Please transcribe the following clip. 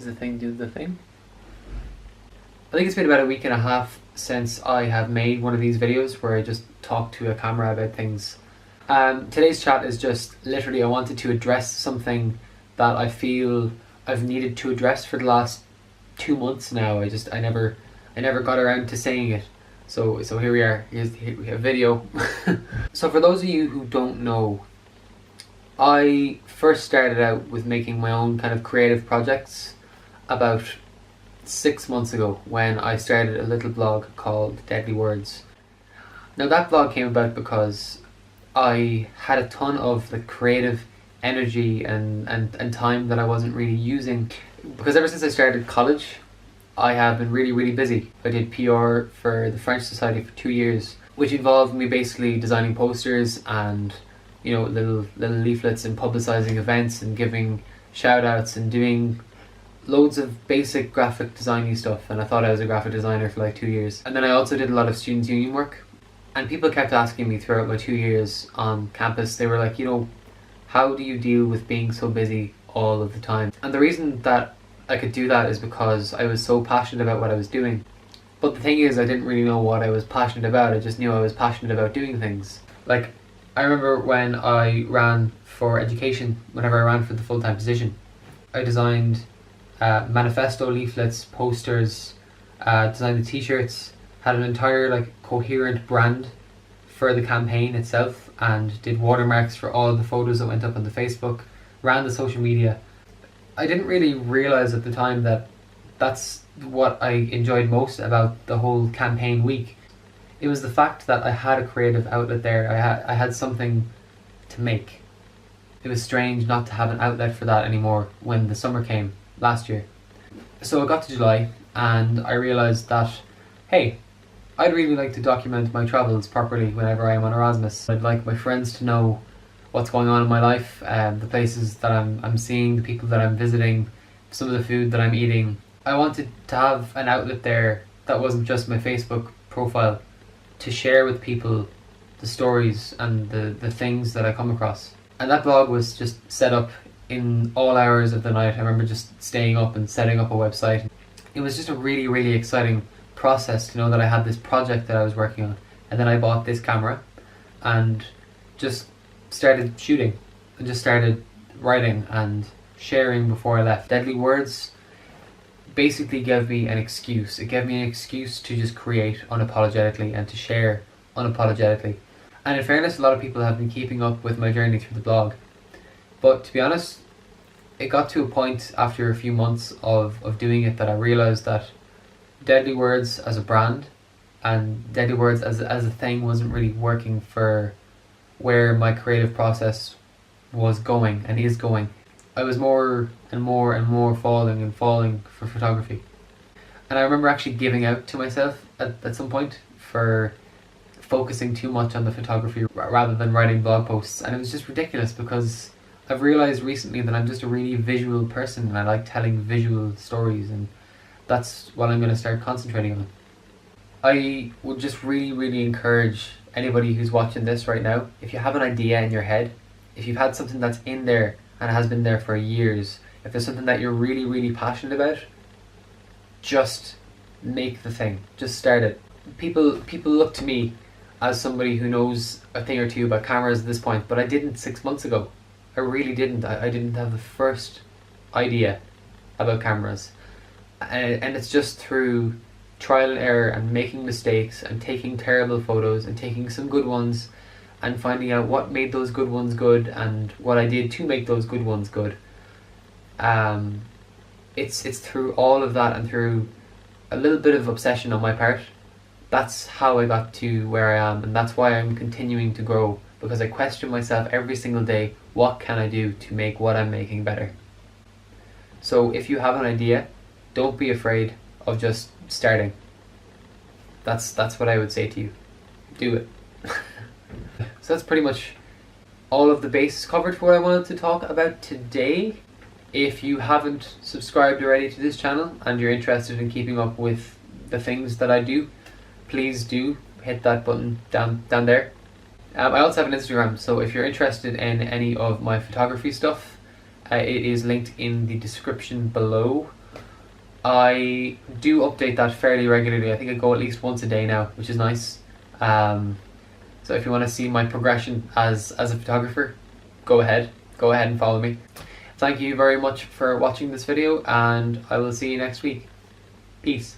Is the thing do the thing? I think it's been about a week and a half since I have made one of these videos where I just talk to a camera about things. Today's chat is just literally I wanted to address something that I feel I've needed to address for the last 2 months now. I never got around to saying it. So here we are. We have a video. So for those of you who don't know, I first started out with making my own kind of creative projects about 6 months ago when I started a little blog called Deadly Words. Now that blog came about because I had a ton of the creative energy and time that I wasn't really using, because ever since I started college I have been really busy. I did PR for the French Society for 2 years, which involved me basically designing posters and little leaflets and publicising events and giving shout outs and doing loads of basic graphic designy stuff. And I thought I was a graphic designer for like 2 years. And then I also did a lot of students' union work, and people kept asking me throughout my 2 years on campus, they were like, how do you deal with being so busy all of the time? And the reason that I could do that is because I was so passionate about what I was doing. But the thing is, I didn't really know what I was passionate about. I just knew I was passionate about doing things. Like, I remember when I ran for education, whenever I ran for the full-time position, I designed manifesto leaflets, posters, designed the t-shirts, had an entire coherent brand for the campaign itself, and did watermarks for all the photos that went up on the Facebook, ran the social media. I didn't really realise at the time that that's what I enjoyed most about the whole campaign week. It was the fact that I had a creative outlet there. I had something to make. It was strange not to have an outlet for that anymore when the summer came last year. So I got to July and I realised that, hey, I'd really like to document my travels properly whenever I am on Erasmus. I'd like my friends to know what's going on in my life, the places that I'm seeing, the people that I'm visiting, some of the food that I'm eating. I wanted to have an outlet there that wasn't just my Facebook profile, to share with people the stories and the things that I come across. And that blog was just set up in all hours of the night. I remember just staying up and setting up a website. It was just a really exciting process to know that I had this project that I was working on. And then I bought this camera and just started shooting and just started writing and sharing before I left. Deadly Words basically gave me an excuse. It gave me an excuse to just create unapologetically and to share unapologetically. And in fairness, a lot of people have been keeping up with my journey through the blog. But to be honest, it got to a point after a few months of doing it that I realised that Deadly Words as a brand and Deadly Words as a thing wasn't really working for where my creative process was going and is going. I was more and more falling for photography. And I remember actually giving out to myself at some point for focusing too much on the photography rather than writing blog posts. And it was just ridiculous because I've realised recently that I'm just a really visual person and I like telling visual stories, and that's what I'm going to start concentrating on. I would just really encourage anybody who's watching this right now, if you have an idea in your head, if you've had something that's in there and has been there for years, if there's something that you're really passionate about, just make the thing. Just start it. People look to me as somebody who knows a thing or two about cameras at this point, but I didn't 6 months ago. I really didn't. I didn't have the first idea about cameras. And it's just through trial and error and making mistakes and taking terrible photos and taking some good ones and finding out what made those good ones good and what I did to make those good ones good. It's through all of that and through a little bit of obsession on my part. That's how I got to where I am, and that's why I'm continuing to grow, because I question myself every single day, what can I do to make what I'm making better? So if you have an idea, don't be afraid of just starting. That's what I would say to you. Do it. So that's pretty much all of the bases covered for what I wanted to talk about today. If you haven't subscribed already to this channel and you're interested in keeping up with the things that I do, please do hit that button down there. I also have an Instagram, so if you're interested in any of my photography stuff, it is linked in the description below. I do update that fairly regularly. I think I go at least once a day now, which is nice. So if you want to see my progression as a photographer, go ahead and follow me. Thank you very much for watching this video, and I will see you next week. Peace.